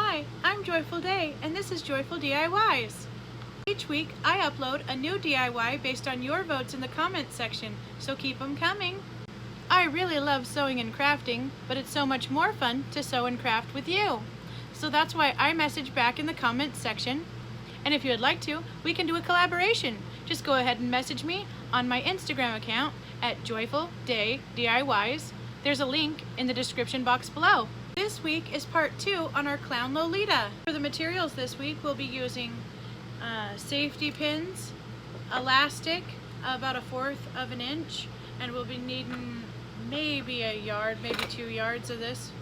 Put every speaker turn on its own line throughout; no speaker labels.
Hi, I'm Joyful Day, and this is Joyful DIYs. Each week, I upload a new DIY based on your votes in the comments section, so keep them coming. I really love sewing and crafting, but it's so much more fun to sew and craft with you. So that's why I message back in the comments section. And if you would like to, we can do a collaboration. Just go ahead and message me on my Instagram account at Joyful Day DIYs. There's a link in the description box below. This week is part 2 on our clown Lolita. For the materials this week, we'll be using safety pins, elastic, about 1/4 of an inch, and we'll be needing maybe a yard, maybe 2 yards of this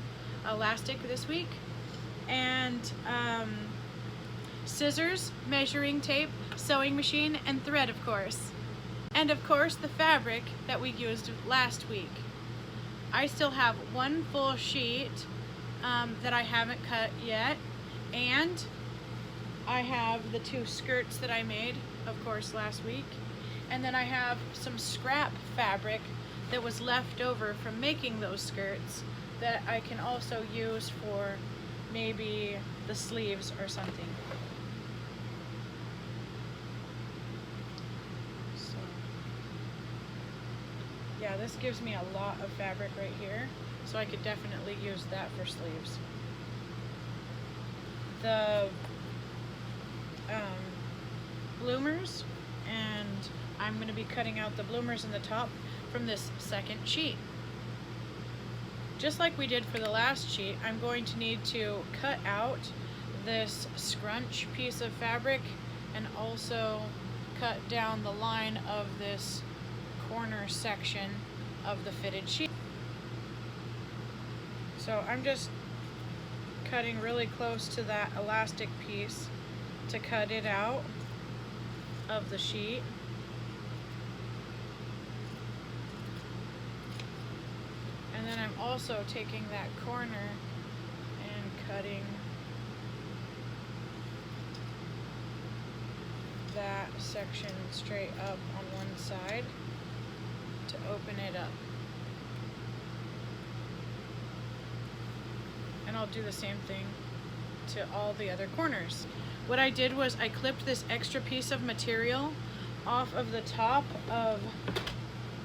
elastic this week, and scissors, measuring tape, sewing machine, and thread, of course. And of course, the fabric that we used last week. I still have 1 full sheet that I haven't cut yet, and I have the 2 skirts that I made, of course, last week, and then I have some scrap fabric that was left over from making those skirts that I can also use for maybe the sleeves or something. So yeah, this gives me a lot of fabric right here, so I could definitely use that for sleeves. The bloomers, and I'm going to be cutting out the bloomers in the top from this second sheet. Just like we did for the last sheet, I'm going to need to cut out this scrunch piece of fabric and also cut down the line of this corner section of the fitted sheet. So I'm just cutting really close to that elastic piece to cut it out of the sheet. And then I'm also taking that corner and cutting that section straight up on one side to open it up. And I'll do the same thing to all the other corners. What I did was I clipped this extra piece of material off of the top of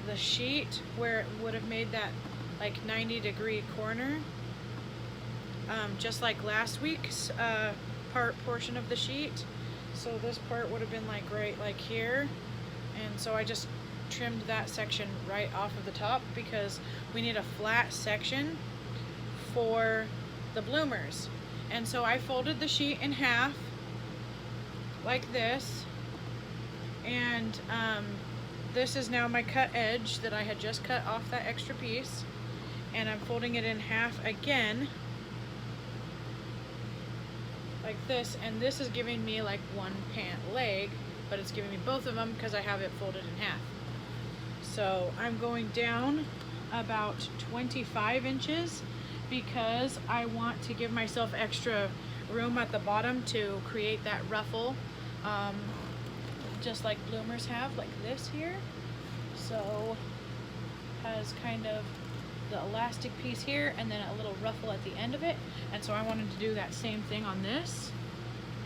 the sheet where it would have made that like 90-degree corner, just like last week's portion of the sheet. So this part would have been right here, and so I just trimmed that section right off of the top because we need a flat section for the bloomers. And so I folded the sheet in half like this, and this is now my cut edge that I had just cut off that extra piece, and I'm folding it in half again like this, and this is giving me like 1 pant leg, but it's giving me both of them because I have it folded in half. So I'm going down about 25 inches because I want to give myself extra room at the bottom to create that ruffle, just like bloomers have, like this here. So has kind of the elastic piece here and then a little ruffle at the end of it, and so I wanted to do that same thing on this.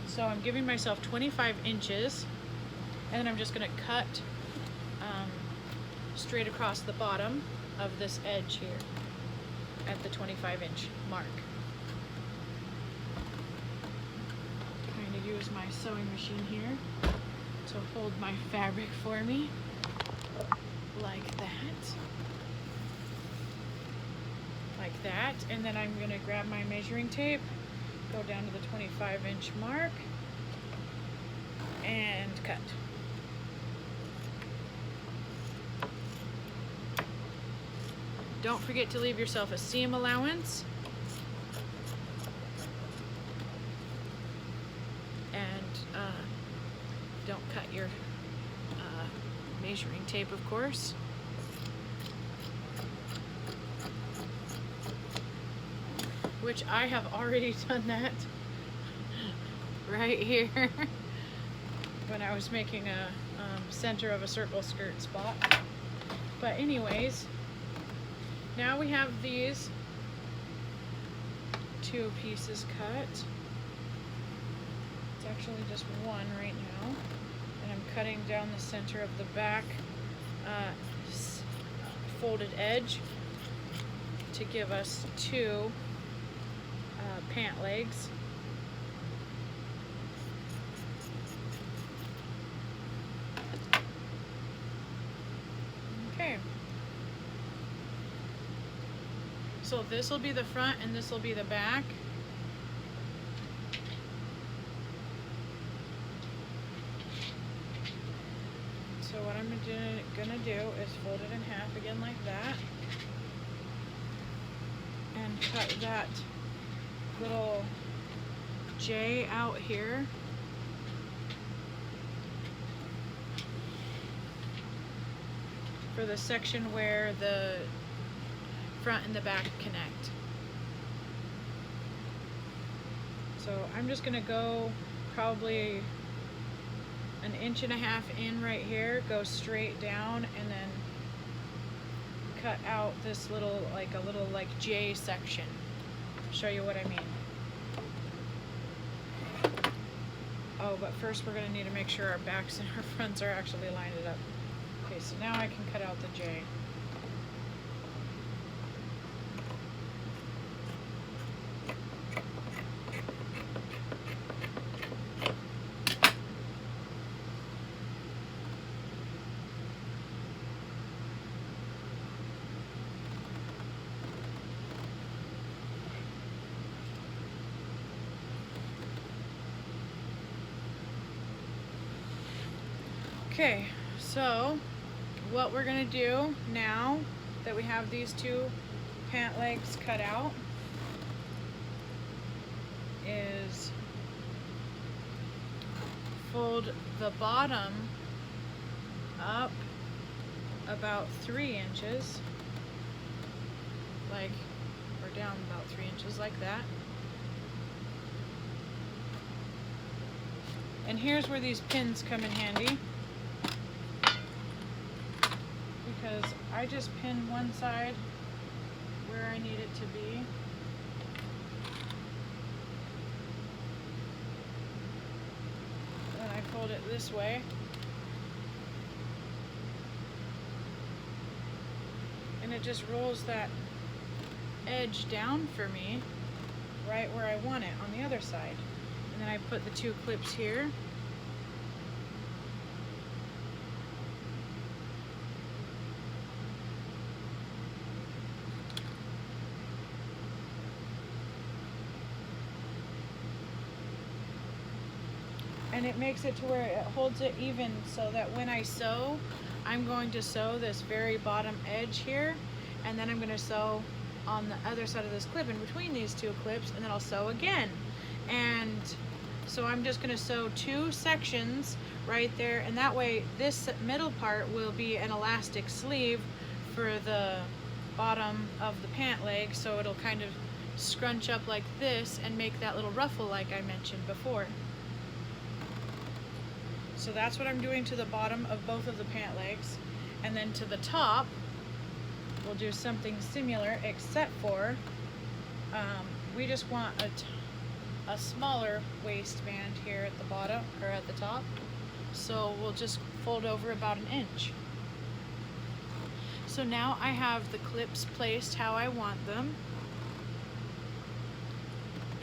So I'm giving myself 25 inches, and then I'm just going to cut straight across the bottom of this edge here at the 25-inch mark. Trying to use my sewing machine here to hold my fabric for me like that. Like that, and then I'm going to grab my measuring tape, go down to the 25-inch mark, and cut. Don't forget to leave yourself a seam allowance, and don't cut your measuring tape, of course. Which I have already done that right here when I was making a center of a circle skirt spot. But anyways, now we have these 2 pieces cut. It's actually just one right now. And I'm cutting down the center of the back folded edge to give us 2 pant legs. Okay. So this will be the front and this will be the back. So what I'm gonna do is fold it in half again like that and cut that little J out here. For the section where the front and the back connect. So I'm just gonna go probably 1.5 inches in right here, go straight down, and then cut out this little, like a little like J section. Show you what I mean. Oh, but first we're gonna need to make sure our backs and our fronts are actually lined up. Okay, so now I can cut out the J. Okay, so what we're gonna do now that we have these 2 pant legs cut out is fold the bottom up about 3 inches, like, or down about 3 inches like that. And here's where these pins come in handy, because I just pin one side where I need it to be. Then I fold it this way. And it just rolls that edge down for me right where I want it on the other side. And then I put the 2 clips here. And it makes it to where it holds it even, so that when I sew, I'm going to sew this very bottom edge here, and then I'm going to sew on the other side of this clip in between these 2 clips, and then I'll sew again. And so I'm just going to sew 2 sections right there, and that way this middle part will be an elastic sleeve for the bottom of the pant leg, so it'll kind of scrunch up like this and make that little ruffle like I mentioned before. So that's what I'm doing to the bottom of both of the pant legs. And then to the top, we'll do something similar, except for we just want a smaller waistband here at the bottom, or at the top. So we'll just fold over about 1 inch. So now I have the clips placed how I want them.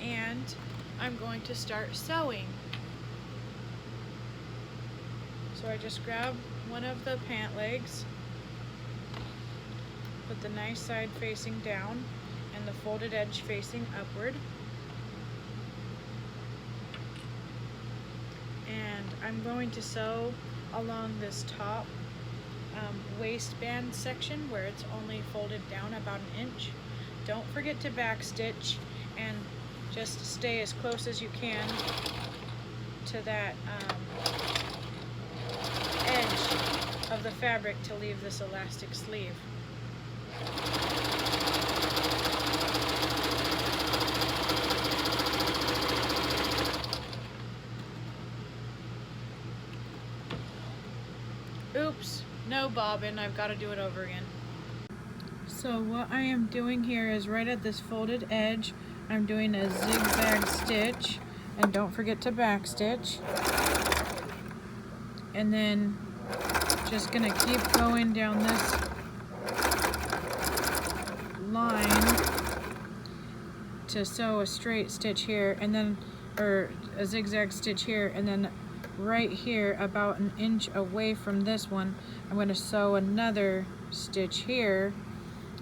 And I'm going to start sewing. So I just grab one of the pant legs, put the nice side facing down and the folded edge facing upward. And I'm going to sew along this top waistband section where it's only folded down about 1 inch. Don't forget to backstitch and just stay as close as you can to that edge of the fabric to leave this elastic sleeve. Oops, no bobbin, I've got to do it over again. So what I am doing here is right at this folded edge I'm doing a zigzag stitch, and don't forget to back stitch. And then just gonna keep going down this line to sew a straight stitch here, and then, or a zigzag stitch here, and then right here about an inch away from this one, I'm going to sew another stitch here,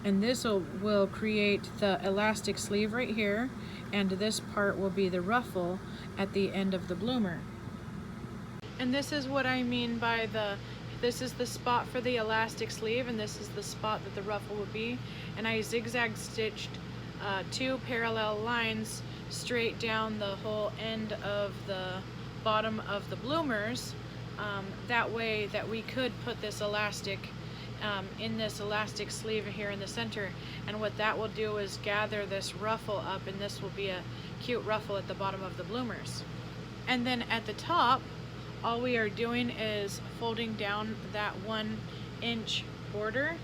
and this will create the elastic sleeve right here, and this part will be the ruffle at the end of the bloomer. And this is what I mean by this is the spot for the elastic sleeve, and this is the spot that the ruffle will be, and I zigzag stitched 2 parallel lines straight down the whole end of the bottom of the bloomers, that way that we could put this elastic in this elastic sleeve here in the center, and what that will do is gather this ruffle up, and this will be a cute ruffle at the bottom of the bloomers. And then at the top, all we are doing is folding down that 1 inch border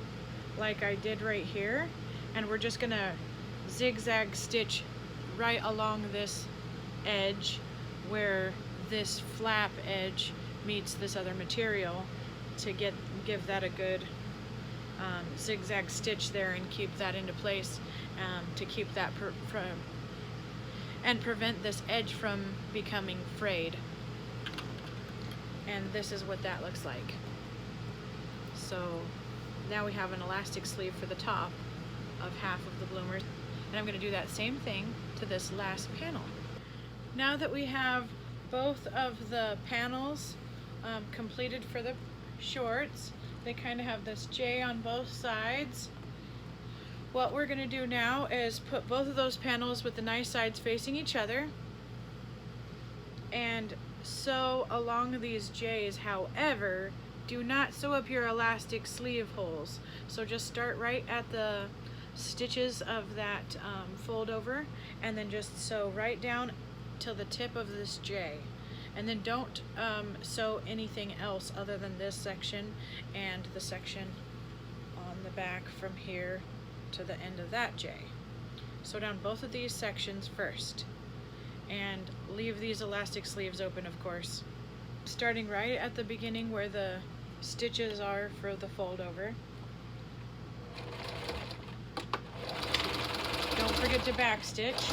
like I did right here, and we're just gonna zigzag stitch right along this edge where this flap edge meets this other material to give that a good zigzag stitch there and keep that into place, to keep that and prevent this edge from becoming frayed. And this is what that looks like. So now we have an elastic sleeve for the top of half of the bloomers, and I'm going to do that same thing to this last panel. Now that we have both of the panels completed for the shorts, they kind of have this J on both sides. What we're going to do now is put both of those panels with the nice sides facing each other and sew along these J's. However, do not sew up your elastic sleeve holes. So just start right at the stitches of that fold over, and then just sew right down till the tip of this J. And then don't sew anything else other than this section and the section on the back from here to the end of that J. Sew down both of these sections first, and leave these elastic sleeves open, of course, starting right at the beginning where the stitches are for the fold over. Don't forget to back stitch.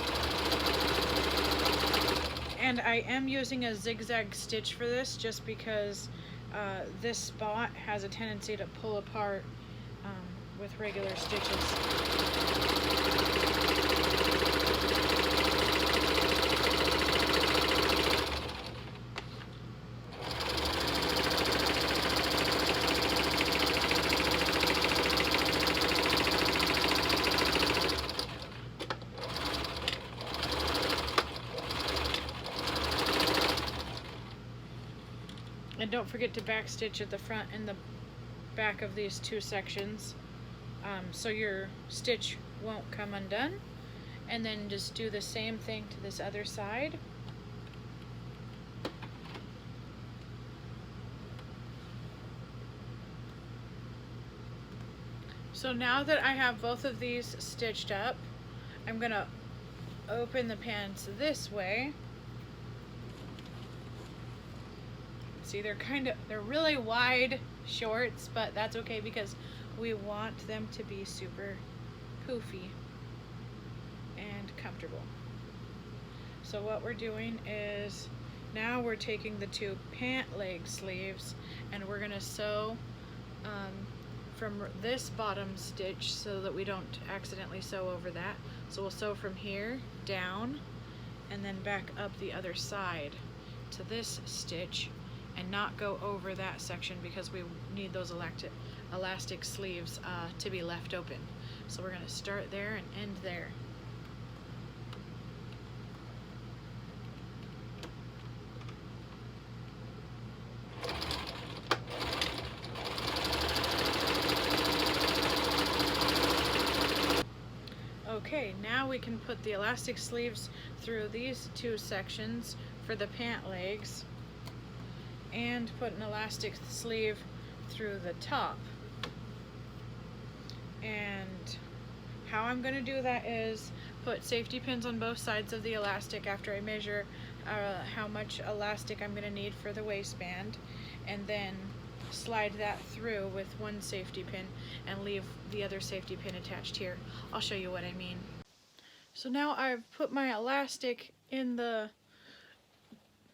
And I am using a zigzag stitch for this just because this spot has a tendency to pull apart with regular stitches. And don't forget to back stitch at the front and the back of these 2 sections, so your stitch won't come undone. And then just do the same thing to this other side. So now that I have both of these stitched up, I'm gonna open the pants this way. See, they're really wide shorts, but that's okay because we want them to be super poofy and comfortable. So what we're doing is now we're taking the 2 pant leg sleeves, and we're gonna sew from this bottom stitch so that we don't accidentally sew over that. So we'll sew from here down and then back up the other side to this stitch, and not go over that section because we need those elastic sleeves to be left open. So we're going to start there and end there. Okay, now we can put the elastic sleeves through these 2 sections for the pant legs, and put an elastic sleeve through the top. And how I'm going to do that is put safety pins on both sides of the elastic after I measure how much elastic I'm going to need for the waistband, and then slide that through with one safety pin and leave the other safety pin attached here. I'll show you what I mean. So now I've put my elastic in the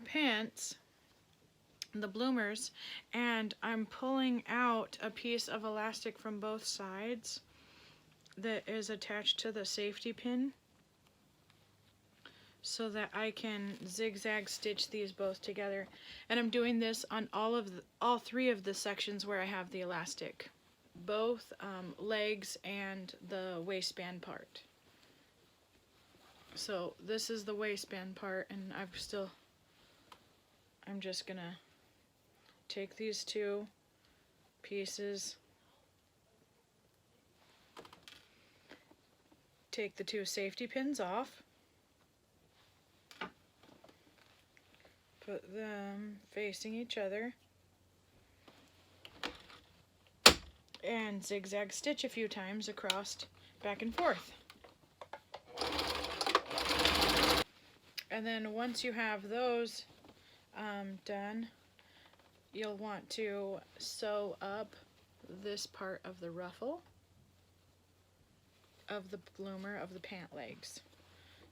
pants, the bloomers, and I'm pulling out a piece of elastic from both sides that is attached to the safety pin so that I can zigzag stitch these both together. And I'm doing this on all three of the sections where I have the elastic, both legs and the waistband part. So this is the waistband part, and I'm just gonna take these two pieces, take the two safety pins off, put them facing each other, and zigzag stitch a few times across, back and forth. And then once you have those done, you'll want to sew up this part of the ruffle of the bloomer of the pant legs.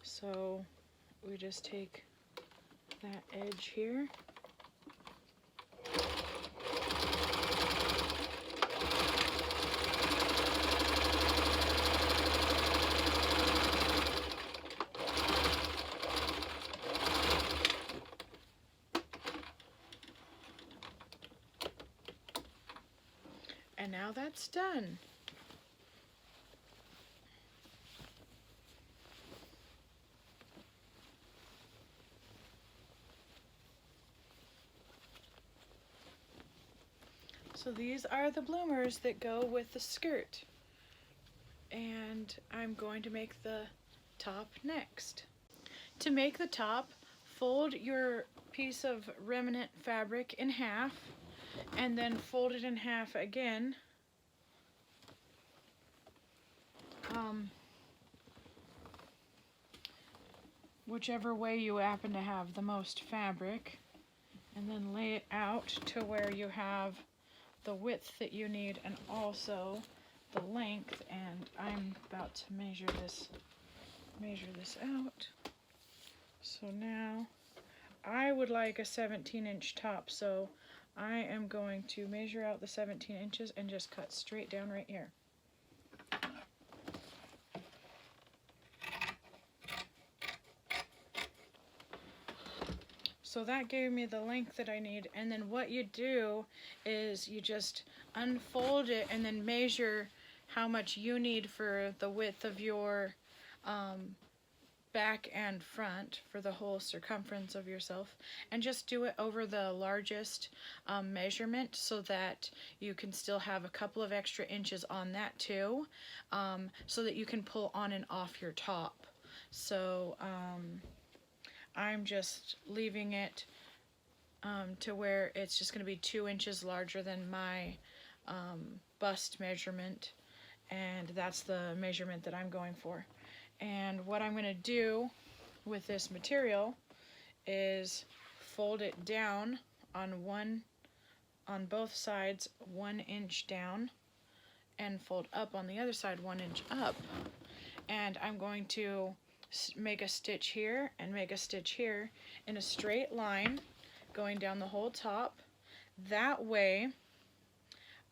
So we just take that edge here, and now that's done. So these are the bloomers that go with the skirt, and I'm going to make the top next. To make the top, fold your piece of remnant fabric in half, and then fold it in half again. Whichever way you happen to have the most fabric, and then lay it out to where you have the width that you need and also the length. And I'm about to measure this out. So now I would like a 17-inch top, so I am going to measure out the 17 inches and just cut straight down right here. So that gave me the length that I need, and then what you do is you just unfold it and then measure how much you need for the width of your back and front for the whole circumference of yourself, and just do it over the largest measurement so that you can still have a couple of extra inches on that too, so that you can pull on and off your top. So I'm just leaving it to where it's just going to be 2 inches larger than my bust measurement, and that's the measurement that I'm going for. And what I'm going to do with this material is fold it down on both sides 1 inch down, and fold up on the other side 1 inch up. And I'm going to make a stitch here and make a stitch here in a straight line going down the whole top. That way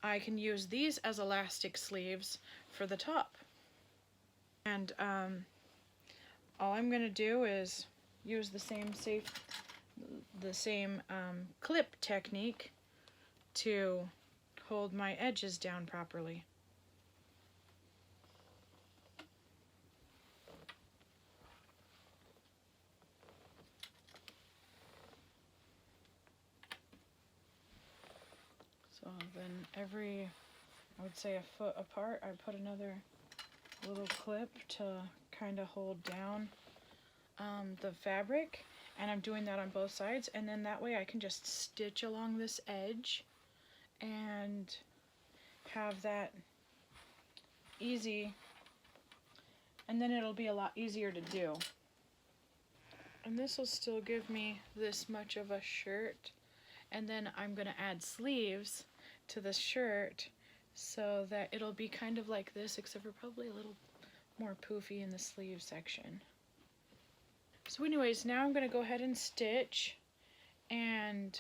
I can use these as elastic sleeves for the top. And all I'm going to do is use the same clip technique to hold my edges down properly. So then I would say a foot apart, I put another little clip to kind of hold down the fabric, and I'm doing that on both sides, and then that way I can just stitch along this edge and have that easy. and then it'll be a lot easier to do. And this will still give me this much of a shirt, and then I'm going to add sleeves to the shirt so that it'll be kind of like this, except for probably a little more poofy in the sleeve section. So anyways, now I'm going to go ahead and stitch, and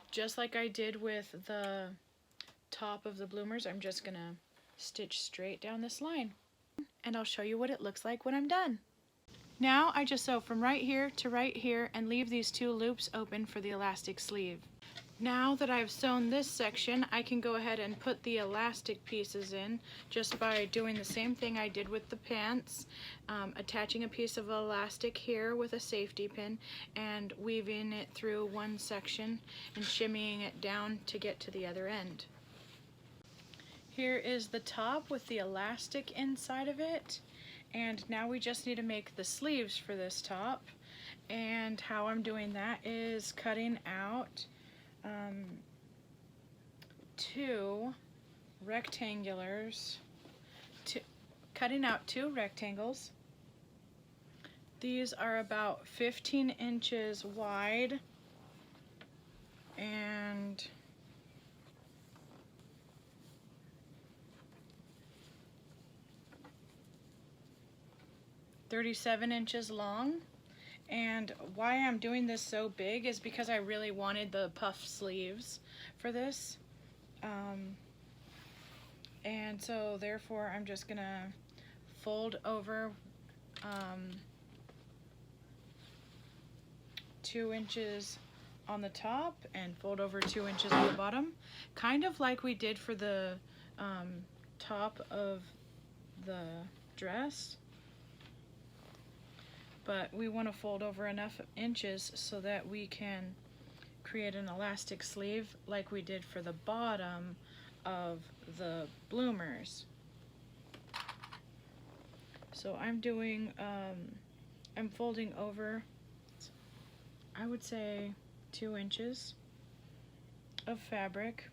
just like I did with the top of the bloomers, I'm just going to stitch straight down this line, and I'll show you what it looks like when I'm done. Now I just sew from right here to right here and leave these 2 loops open for the elastic sleeve. Now that I've sewn this section, I can go ahead and put the elastic pieces in just by doing the same thing I did with the pants, attaching a piece of elastic here with a safety pin and weaving it through one section and shimmying it down to get to the other end. Here is the top with the elastic inside of it, and now we just need to make the sleeves for this top. And how I'm doing that is cutting out 2 rectangles. These are about 15 inches wide and 37 inches long. And why I'm doing this so big is because I really wanted the puff sleeves for this. And so therefore I'm just gonna fold over 2 inches on the top and fold over 2 inches on the bottom, kind of like we did for the top of the dress. But we want to fold over enough inches so that we can create an elastic sleeve like we did for the bottom of the bloomers. So I'm doing, I'm folding over, I would say 2 inches of fabric.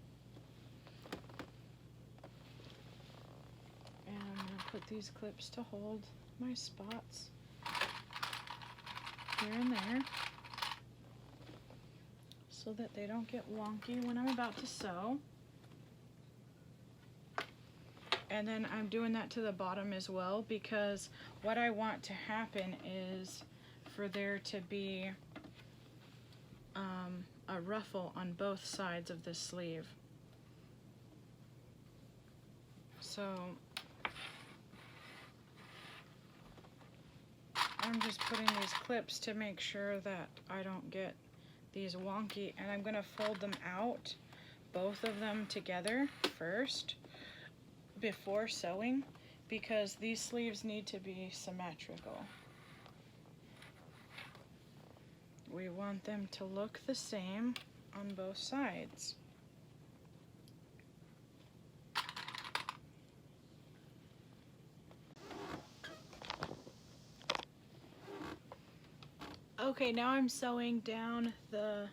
And I'm going to put these clips to hold my spots here and there so that they don't get wonky when I'm about to sew. And then I'm doing that to the bottom as well, because what I want to happen is for there to be a ruffle on both sides of the sleeve. So I'm just putting these clips to make sure that I don't get these wonky, and I'm going to fold them out, both of them together first before sewing, because these sleeves need to be symmetrical. We want them to look the same on both sides. Okay, now I'm sewing down the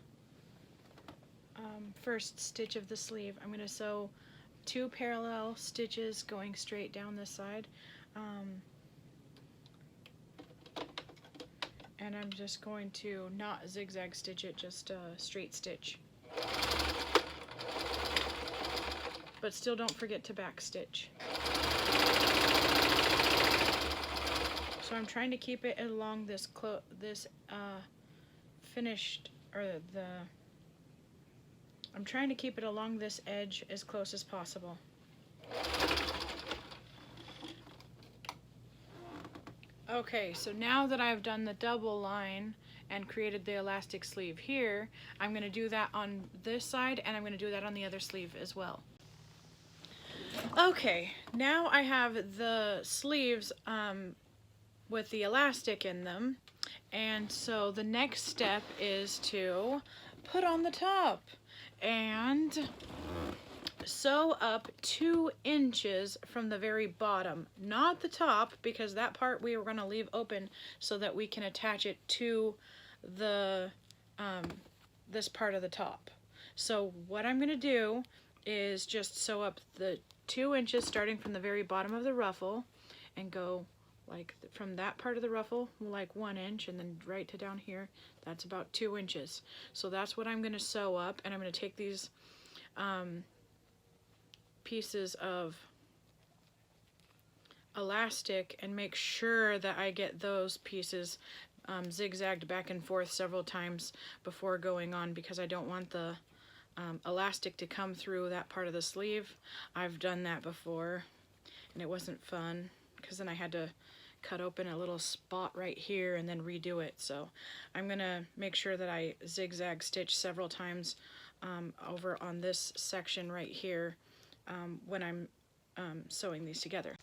first stitch of the sleeve. I'm going to sew 2 parallel stitches going straight down this side. And I'm just going to not zigzag stitch it, just a straight stitch. But still don't forget to back stitch. So I'm trying to keep it along this I'm trying to keep it along this edge as close as possible. Okay, so now that I've done the double line and created the elastic sleeve here, I'm going to do that on this side, and I'm going to do that on the other sleeve as well. Okay, now I have the sleeves with the elastic in them, and so the next step is to put on the top and sew up 2 inches from the very bottom, not the top, because that part we were going to leave open so that we can attach it to the this part of the top. So what I'm going to do is just sew up the 2 inches starting from the very bottom of the ruffle and go like from that part of the ruffle, like 1 inch, and then right to down here, that's about 2 inches. So that's what I'm going to sew up, and I'm going to take these pieces of elastic and make sure that I get those pieces zigzagged back and forth several times before going on, because I don't want the elastic to come through that part of the sleeve. I've done that before and it wasn't fun, because then I had to cut open a little spot right here and then redo it. So I'm gonna make sure that I zigzag stitch several times over on this section right here when I'm sewing these together.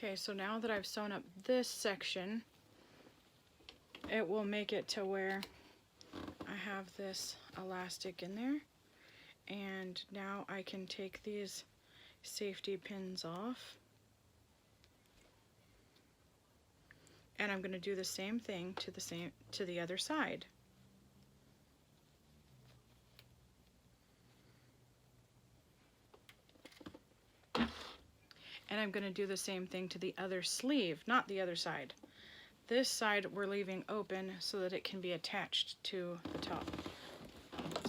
Okay, so now that I've sewn up this section, it will make it to where I have this elastic in there, and now I can take these safety pins off, and I'm going to do the same thing to the other side. And I'm going to do the same thing to the other sleeve, not the other side. This side we're leaving open so that it can be attached to the top.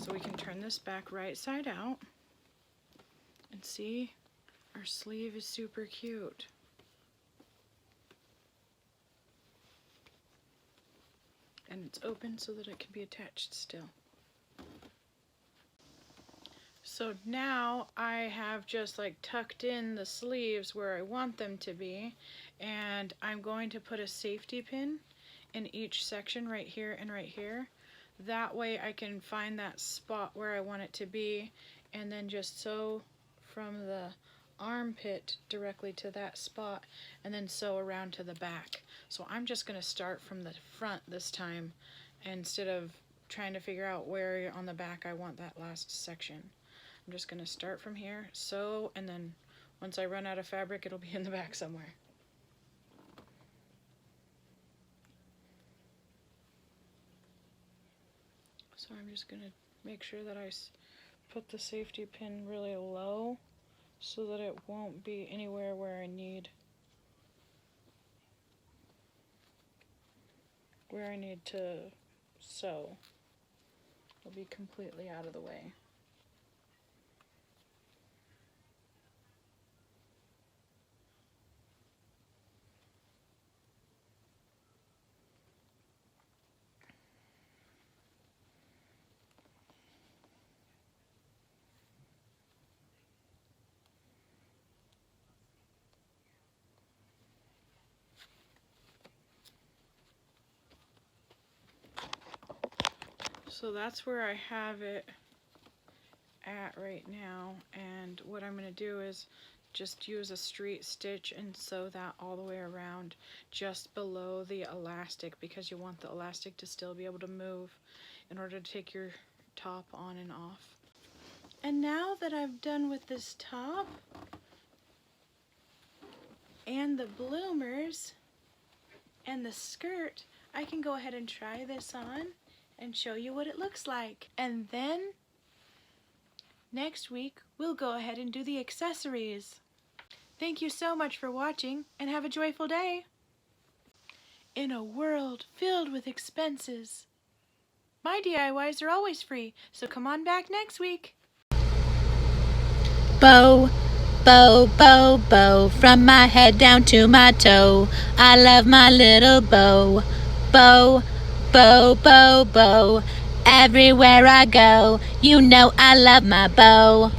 So we can turn this back right side out and see, our sleeve is super cute. And it's open so that it can be attached still. So now I have just like tucked in the sleeves where I want them to be, and I'm going to put a safety pin in each section right here and right here. That way I can find that spot where I want it to be, and then just sew from the armpit directly to that spot and then sew around to the back. So I'm just going to start from the front this time instead of trying to figure out where on the back I want that last section. I'm just going to start from here, sew, and then once I run out of fabric, it'll be in the back somewhere. So I'm just going to make sure that I put the safety pin really low so that it won't be anywhere where I need to sew. It'll be completely out of the way. So that's where I have it at right now, and what I'm going to do is just use a straight stitch and sew that all the way around just below the elastic, because you want the elastic to still be able to move in order to take your top on and off. And now that I've done with this top and the bloomers and the skirt, I can go ahead and try this on and show you what it looks like. And then next week we'll go ahead and do the accessories. Thank you so much for watching, and have a joyful day. In a world filled with expenses, my DIYs are always free, so come on back next week.
Bow, bow, bow, bow, from my head down to my toe. I love my little bow. Bow, bow, bow, bow, everywhere I go. You know I love my bow.